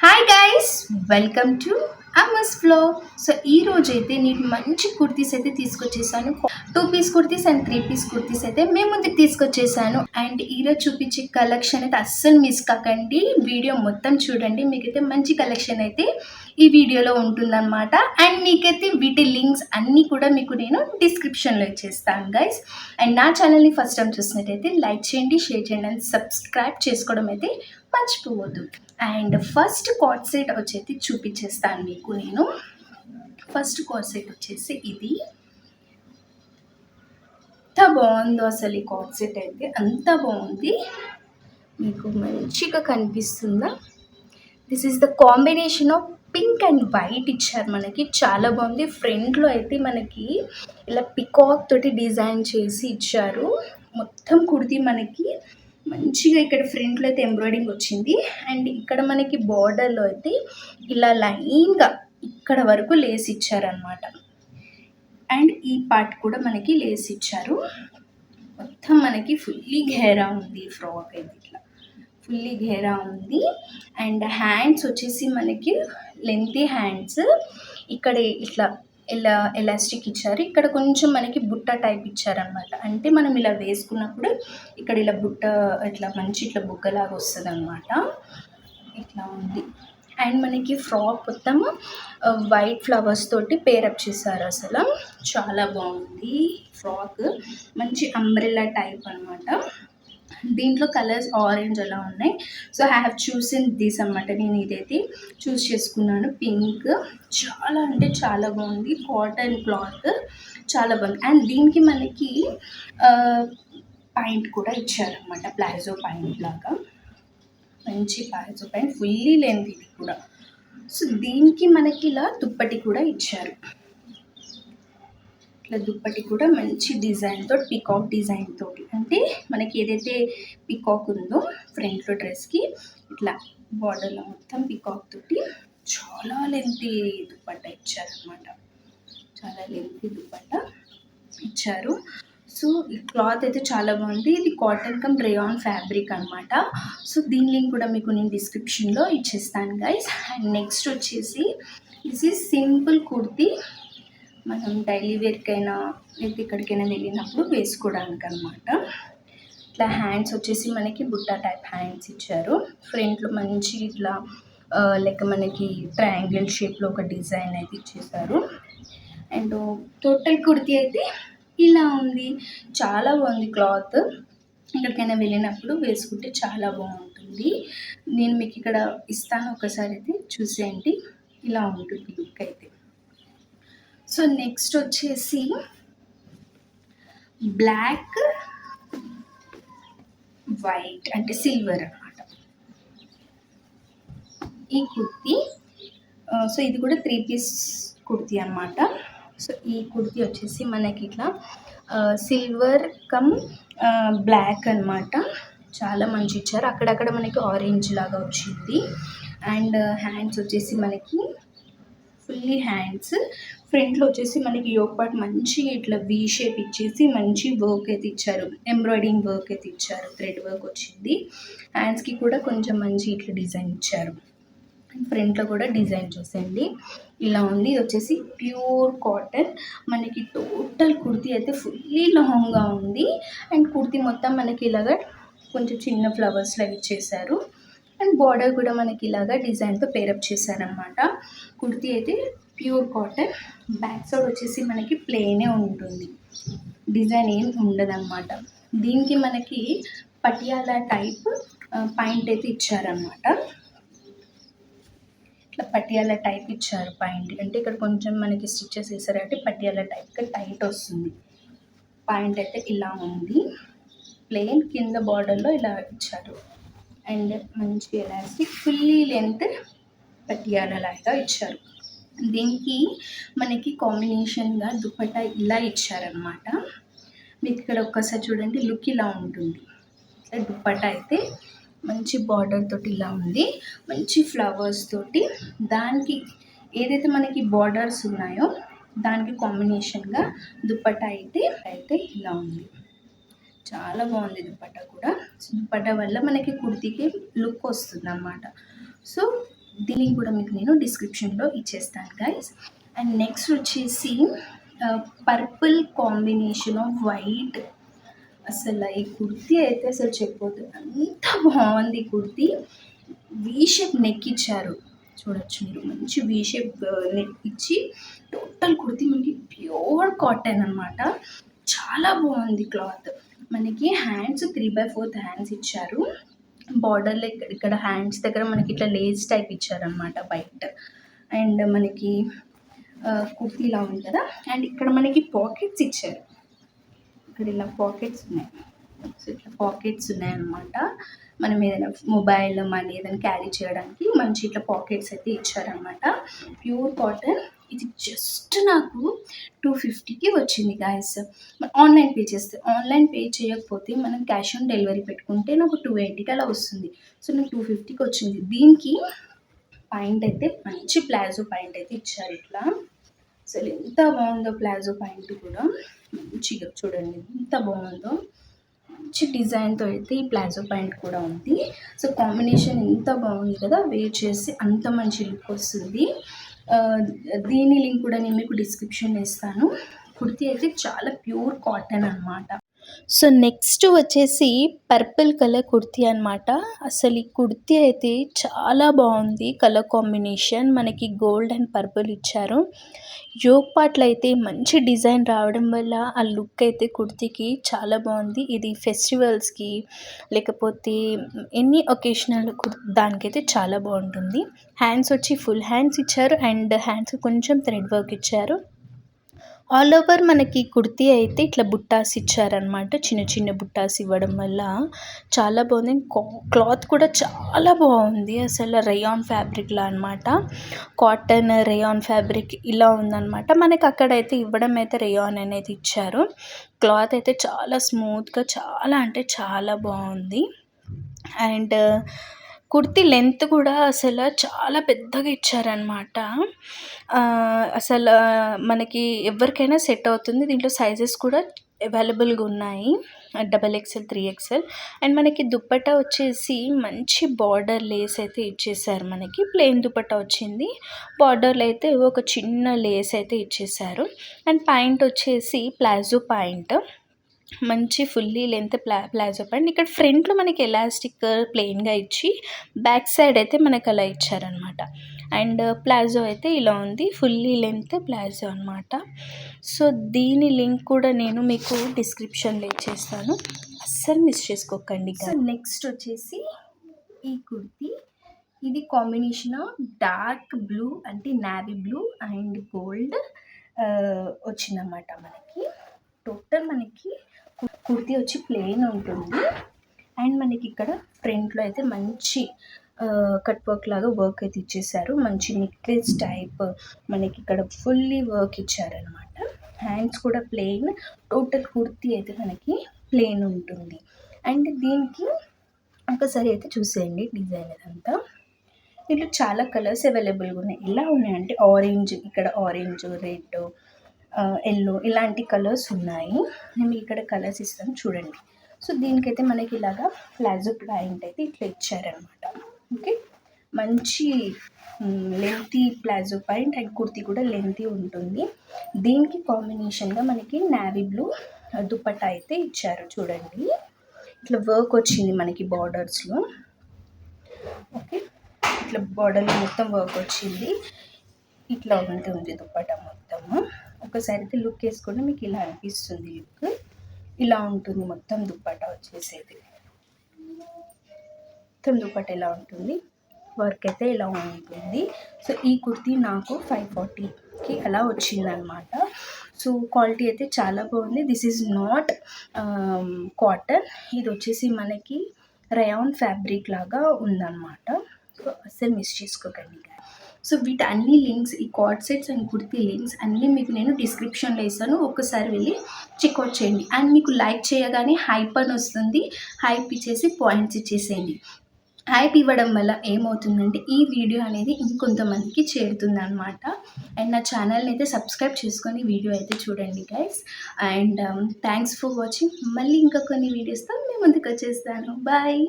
Hi guys, welcome to అమస్ ఫ్లో. So ఈ రోజు అయితే నేను మంచి కుర్తీస్ అయితే తీసుకొచ్చేసాను. 2 piece kurtis and 3 piece kurtis అయితే మేము ముందుకు తీసుకొచ్చేసాను. అండ్ ఈరోజు చూపించే కలెక్షన్ అయితే అస్సలు మిస్ కాకండి, వీడియో మొత్తం చూడండి. మీకైతే మంచి కలెక్షన్ అయితే ఈ వీడియోలో ఉంటుందన్నమాట. అండ్ మీకైతే వీటి లింక్స్ అన్నీ కూడా మీకు నేను డిస్క్రిప్షన్లో ఇచ్చేస్తాను గైస్. అండ్ నా ఛానల్ని ఫస్ట్ టైం చూసినట్టయితే లైక్ చేయండి, షేర్ చేయండి అండ్ సబ్స్క్రైబ్ చేసుకోవడం అయితే మర్చిపోవద్దు. అండ్ ఫస్ట్ కార్డ్ సెట్ వచ్చేసి చూపించేస్తాను మీకు నేను. ఫస్ట్ కార్డ్ సెట్ వచ్చేసి ఇది ఎంత బాగుందో అసలు. ఈ కార్డ్ సెట్ అయితే అంత బాగుంది, మీకు మంచిగా కనిపిస్తుందా? This is the combination of pink and white ఇచ్చారు మనకి, చాలా బాగుంది. ఫ్రంట్లో అయితే మనకి ఇలా పికాక్ తోటి డిజైన్ చేసి ఇచ్చారు. మొత్తం కుర్తీ మనకి మంచిగా ఇక్కడ ఫ్రంట్లో అయితే ఎంబ్రాయిడింగ్ వచ్చింది. అండ్ ఇక్కడ మనకి బార్డర్లో అయితే ఇలా లైన్గా ఇక్కడ వరకు లేస్ ఇచ్చారనమాట. అండ్ ఈ పార్ట్ కూడా మనకి లేస్ ఇచ్చారు. మొత్తం మనకి ఫుల్లీ ఘేరా ఉంది. ఫ్రాక్ అయితే ఇట్లా ఫుల్లీ ఘేరా ఉంది. అండ్ హ్యాండ్స్ వచ్చేసి మనకి లెంతీ హ్యాండ్స్, ఇక్కడ ఇట్లా ఇలా ఎలాస్టిక్ ఇచ్చారు. ఇక్కడ కొంచెం మనకి బుట్ట టైప్ ఇచ్చారనమాట. అంటే మనం ఇలా వేసుకున్నప్పుడు ఇక్కడ ఇలా బుట్ట ఇట్లా మంచి ఇట్లా బుగ్గలాగా వస్తుంది అనమాట. ఇట్లా ఉంది. అండ్ మనకి ఫ్రాక్ మొత్తం వైట్ ఫ్లవర్స్ తోటి పేరప్ చేశారు. అసలు చాలా బాగుంది ఫ్రాక్, మంచి అంబ్రెల్లా టైప్ అనమాట. దీంట్లో కలర్స్ ఆరెంజ్ అలా ఉన్నాయి. So I have chosen this అనమాట. నేను ఇదైతే చూస్ చేసుకున్నాను, పింక్. చాలా అంటే చాలా బాగుంది, కాటన్ క్లాత్ చాలా బాగుంది. అండ్ దీనికి మనకి పాయింట్ కూడా ఇచ్చారనమాట, ప్లాజో పాయింట్ లాగా. మంచి ప్లాజో పాయింట్, ఫుల్లీ లెంత్ ఇది కూడా. సో దీనికి మనకి ఇలా దుప్పటి కూడా ఇచ్చారు. ఇట్లా దుప్పటి కూడా మంచి డిజైన్తో, పికాక్ డిజైన్ తోటి. అంటే మనకి ఏదైతే పికాక్ ఉందో ఫ్రంట్లో డ్రెస్కి ఇట్లా బార్డర్లో మొత్తం పికాక్ తోటి చాలా లెంతీ దుప్పట్ట ఇచ్చారనమాట. చాలా లెంతీ దుప్పట్ట ఇచ్చారు. సో ఈ క్లాత్ అయితే చాలా బాగుంది. ఇది కాటన్ కమ్ రేయాన్ ఫ్యాబ్రిక్ అనమాట. సో దీని లింక్ కూడా మీకు నేను డిస్క్రిప్షన్లో ఇచ్చేస్తాను గైస్. అండ్ నెక్స్ట్ వచ్చేసి దిస్ ఈజ్ సింపుల్ కుర్తీ, మనం డైలీ వేర్కైనా లేకపోతే ఎక్కడికైనా వెళ్ళినప్పుడు వేసుకోవడానికి అనమాట. ఇట్లా హ్యాండ్స్ వచ్చేసి మనకి బుట్ట టైప్ హ్యాండ్స్ ఇచ్చారు. ఫ్రంట్లో మంచి ఇట్లా లైక్ మనకి ట్రయాంగిల్ షేప్లో ఒక డిజైన్ అయితే ఇచ్చేసారు. అండ్ టోటల్ కుర్తీ అయితే ఇలా ఉంది. చాలా బాగుంది క్లాత్, ఎక్కడికైనా వెళ్ళినప్పుడు వేసుకుంటే చాలా బాగుంటుంది. నేను మీకు ఇక్కడ ఇస్తాను, ఒకసారి అయితే చూసేయండి. ఇలా ఉంటుంది లుక్ అయితే. సో నెక్స్ట్ వచ్చేసి బ్లాక్ వైట్ అంటే సిల్వర్ అనమాట ఈ కుర్తీ. సో ఇది కూడా 3 పీస్ కుర్తీ అనమాట. సో ఈ కుర్తీ వచ్చేసి మనకి ఇట్లా సిల్వర్ కమ్ బ్లాక్ అనమాట. చాలా మంచి ఇచ్చారు. అక్కడక్కడ మనకి ఆరెంజ్ లాగా వచ్చింది. అండ్ హ్యాండ్స్ వచ్చేసి మనకి ఫుల్లీ హ్యాండ్స్. ఫ్రంట్లో వచ్చేసి మనకి యోక్ పార్ట్ మంచి ఇట్లా వీ షేప్ ఇచ్చేసి మంచి వర్క్ అయితే ఇచ్చారు, ఎంబ్రాయిడింగ్ వర్క్ అయితే ఇచ్చారు, థ్రెడ్ వర్క్ వచ్చింది. హ్యాండ్స్కి కూడా కొంచెం మంచి ఇట్లా డిజైన్ ఇచ్చారు. ఫ్రంట్లో కూడా డిజైన్ చూసేయండి, ఇలా ఉంది. ఇది వచ్చేసి ప్యూర్ కాటన్. మనకి టోటల్ కుర్తీ అయితే ఫుల్లీ లాంగ్గా ఉంది. అండ్ కుర్తీ మొత్తం మనకి ఇలాగా కొంచెం చిన్న ఫ్లవర్స్ లాగా ఇచ్చేసారు. అండ్ బార్డర్ కూడా మనకి ఇలాగా డిజైన్తో పేరప్ చేశారనమాట. కుర్తీ అయితే ప్యూర్ కాటన్. బ్యాక్ సైడ్ వచ్చేసి మనకి ప్లెయినే ఉంటుంది, డిజైన్ ఏం ఉండదన్నమాట. దీనికి మనకి పటియాలా టైప్ పాయింట్ అయితే ఇచ్చారనమాట. ఇట్లా పటియాలా టైప్ ఇచ్చారు పాయింట్. అంటే ఇక్కడ కొంచెం మనకి స్టిచెస్ వేసారు అంటే పటియాలా టైప్గా టైట్ వస్తుంది. పాయింట్ అయితే ఇలా ఉంది, ప్లెయిన్. కింద బార్డర్లో ఇలా ఇచ్చారు. అండ్ మంచి ఎలాస్టిక్ ఫుల్లీ లెంత్ పటియాలా లాగా ఇచ్చారు. దీనికి మనకి కాంబినేషన్గా దుపట్టా ఇలా ఇచ్చారనమాట. మీకు ఇక్కడ ఒక్కసారి చూడండి, లుక్ ఇలా ఉంటుంది. దుపట్టా అయితే మంచి బార్డర్ తోటి ఇలా ఉంది, మంచి ఫ్లవర్స్ తోటి. దానికి ఏదైతే మనకి బార్డర్స్ ఉన్నాయో దానికి కాంబినేషన్గా దుపట్టా అయితే ఇలా ఉంది. చాలా బాగుంది దుపట్టా కూడా. దుపట్టా వల్ల మనకి కుర్తీకి లుక్ వస్తుంది అన్నమాట. సో దీన్ని కూడా మీకు నేను డిస్క్రిప్షన్లో ఇచ్చేస్తాను గైస్. అండ్ నెక్స్ట్ వచ్చేసి పర్పుల్ కాంబినేషన్ ఆఫ్ వైట్. అసలు ఈ కుర్తీ అయితే అసలు చెప్పొద్దు, అంత బాగుంది కుర్తీ. వీ షేప్ నెక్ ఇచ్చారు, చూడొచ్చు మీరు, మంచి వీ షేప్ నెక్ ఇచ్చి టోటల్ కుర్తీ మనకి ప్యూర్ కాటన్ అనమాట. చాలా బాగుంది క్లాత్. మనకి హ్యాండ్స్ 3/4 హ్యాండ్స్ ఇచ్చారు. బార్డర్లో ఇక్కడ హ్యాండ్స్ దగ్గర మనకి ఇట్లా లేస్ టైప్ ఇచ్చారనమాట వైట్. అండ్ మనకి కుర్తీ ఇలా ఉంది కదా. అండ్ ఇక్కడ మనకి పాకెట్స్ ఇచ్చారు, ఇక్కడ ఇలా పాకెట్స్ ఉన్నాయి. సో ఇట్లా పాకెట్స్ ఉన్నాయన్నమాట. మనం ఏదైనా మొబైల్ మనీ ఏదైనా క్యారీ చేయడానికి మంచి ఇట్లా పాకెట్స్ అయితే ఇచ్చారనమాట. Pure cotton. ఇది జస్ట్ నాకు 250కి వచ్చింది గాయస్. ఆన్లైన్ పే చేస్తే, ఆన్లైన్ పే చేయకపోతే మనం క్యాష్ ఆన్ డెలివరీ పెట్టుకుంటే నాకు 280కి అలా వస్తుంది. సో నాకు 250కి వచ్చింది. దీనికి పాయింట్ అయితే మంచి ప్లాజో పాయింట్ అయితే ఇచ్చారు ఇట్లా. అసలు ఎంత బాగుందో ప్లాజో పాయింట్ కూడా, మంచిగా చూడండి ఎంత బాగుందో. మంచి డిజైన్తో అయితే ఈ ప్లాజో పాయింట్ కూడా ఉంది. సో కాంబినేషన్ ఎంత బాగుంది కదా, వేర్ చేసి అంత మంచి లుక్ వస్తుంది. దీని లింక్ కూడా నేను మీకు డిస్క్రిప్షన్లో ఇస్తాను. కుర్తీ అయితే చాలా ప్యూర్ కాటన్ అనమాట. సో నెక్స్ట్ వచ్చేసి పర్పుల్ కలర్ కుర్తీ అనమాట. అసలు ఈ కుర్తీ అయితే చాలా బాగుంది. కలర్ కాంబినేషన్ మనకి గోల్డ్ అండ్ పర్పుల్ ఇచ్చారు. యోక్ పార్ట్లో అయితే మంచి డిజైన్ రావడం వల్ల ఆ లుక్ అయితే కుర్తీకి చాలా బాగుంది. ఇది ఫెస్టివల్స్కి లేకపోతే ఎనీ ఒకేషనల్ దానికైతే చాలా బాగుంటుంది. హ్యాండ్స్ వచ్చి ఫుల్ హ్యాండ్స్ ఇచ్చారు అండ్ హ్యాండ్స్ కొంచెం థ్రెడ్ వర్క్ ఇచ్చారు. ఆల్ ఓవర్ మనకి కుర్తీ అయితే ఇట్లా బుట్టాస్ ఇచ్చారనమాట. చిన్న చిన్న బుట్టాస్ ఇవ్వడం వల్ల చాలా బాగుంది. క్లాత్ కూడా చాలా బాగుంది. అసలు రేయాన్ ఫ్యాబ్రిక్లా అనమాట. కాటన్ రేయాన్ ఫ్యాబ్రిక్ ఇలా ఉందన్నమాట. మనకి అక్కడైతే ఇవ్వడం అయితే రేయాన్ అనేది ఇచ్చారు. క్లాత్ అయితే చాలా స్మూత్గా, చాలా అంటే చాలా బాగుంది. అండ్ కుర్తీ లెంత్ కూడా అసలు చాలా పెద్దగా ఇచ్చారనమాట. అసలు మనకి ఎవరికైనా సెట్ అవుతుంది. దీంట్లో సైజెస్ కూడా అవైలబుల్గా ఉన్నాయి, XXL 3XL. అండ్ మనకి దుప్పట్టా వచ్చేసి మంచి బార్డర్ లేస్ అయితే ఇచ్చేసారు. మనకి ప్లెయిన్ దుప్పట్టా వచ్చింది, బార్డర్లో అయితే ఒక చిన్న లేస్ అయితే ఇచ్చేసారు. అండ్ పాయింట్ వచ్చేసి ప్లాజో పాయింట్, మంచి ఫుల్లీ లెంత్ ప్లాజో పాయింట్. ఇక్కడ ఫ్రంట్లో మనకి ఎలాస్టిక్ ప్లెయిన్గా ఇచ్చి బ్యాక్ సైడ్ అయితే మనకు అలా ఇచ్చారనమాట. అండ్ ప్లాజో అయితే ఇలా ఉంది, ఫుల్లీ లెంత్ ప్లాజో అనమాట. సో దీని లింక్ కూడా నేను మీకు డిస్క్రిప్షన్లో ఇచ్చేస్తాను, అస్సలు మిస్ చేసుకోకండి. సో నెక్స్ట్ వచ్చేసి ఈ కుర్తీ. ఇది కాంబినేషన్ డార్క్ బ్లూ అంటే నావీ బ్లూ అండ్ గోల్డ్ వచ్చిందన్నమాట. మనకి టోటల్ మనకి కుర్తీ వచ్చి ప్లెయిన్ ఉంటుంది. అండ్ మనకి ఇక్కడ ఫ్రంట్లో అయితే మంచి కట్ వర్క్ లాగా వర్క్ అయితే ఇచ్చేసారు. మంచి నెక్లెస్ టైప్ మనకి ఇక్కడ ఫుల్లీ వర్క్ ఇచ్చారనమాట. హ్యాండ్స్ కూడా ప్లెయిన్. టోటల్ కుర్తీ అయితే మనకి ప్లెయిన్ ఉంటుంది. అండ్ దీనికి ఒకసారి అయితే చూసేయండి డిజైన్ ఇదంతా. దీంట్లో చాలా కలర్స్ అవైలబుల్గా ఉన్నాయి. ఎలా ఉన్నాయంటే ఆరెంజ్, ఇక్కడ ఆరెంజ్, రెడ్, ఎల్లో ఇలాంటి కలర్స్ ఉన్నాయి. నేను ఇక్కడ కలర్స్ ఇస్తాను చూడండి. సో దీనికైతే మనకి ఇలాగా ప్లాజో ప్యాంట్ అయితే ఇట్లా ఇచ్చారనమాట. ఓకే, మంచి lengthy palazzo pant and kurti కూడా లెంతీ ఉంటుంది. దీనికి కాంబినేషన్గా మనకి నావీ బ్లూ దుపట్టా అయితే ఇచ్చారు. చూడండి ఇట్లా వర్క్ వచ్చింది మనకి బార్డర్స్లో. ఓకే, ఇట్లా బార్డర్లో మొత్తం వర్క్ వచ్చింది. ఇట్లా ఉంటుంది దుపట్టా మొత్తము. ఒకసారి అయితే లుక్ వేసుకుంటే మీకు ఇలా అనిపిస్తుంది. లుక్ ఇలా ఉంటుంది మొత్తం దుపట్టా వచ్చేసేది. మొత్తం దుపట్టా ఇలా ఉంటుంది, వర్క్ అయితే ఇలా ఉంటుంది. సో ఈ కుర్తీ నాకు 540కి అలా వచ్చిందనమాట. సో క్వాలిటీ అయితే చాలా బాగుంది. దిస్ ఈజ్ నాట్ కాటన్, ఇది వచ్చేసి మనకి రేయాన్ ఫ్యాబ్రిక్ లాగా ఉందన్నమాట. సో అస్సలు మిస్ చేసుకోకండి. సో వీటి అన్ని లింక్స్, ఈ card sets and kurti links అన్నీ మీకు నేను డిస్క్రిప్షన్లో ఇస్తాను, ఒక్కసారి వెళ్ళి చెక్అవుట్ చేయండి. అండ్ మీకు లైక్ చేయగానే హైప్ అని వస్తుంది, హైప్ ఇచ్చేసి పాయింట్స్ ఇచ్చేసేయండి. హైప్ ఇవ్వడం వల్ల ఏమవుతుందంటే ఈ వీడియో అనేది ఇంకొంతమందికి చేరుతుంది అనమాట. అండ్ నా ఛానల్ని అయితే సబ్స్క్రైబ్ చేసుకొని వీడియో అయితే చూడండి guys. And thanks for watching. మళ్ళీ ఇంకా కొన్ని వీడియోస్తో మేము ముందుకు వచ్చేస్తాను. బాయ్.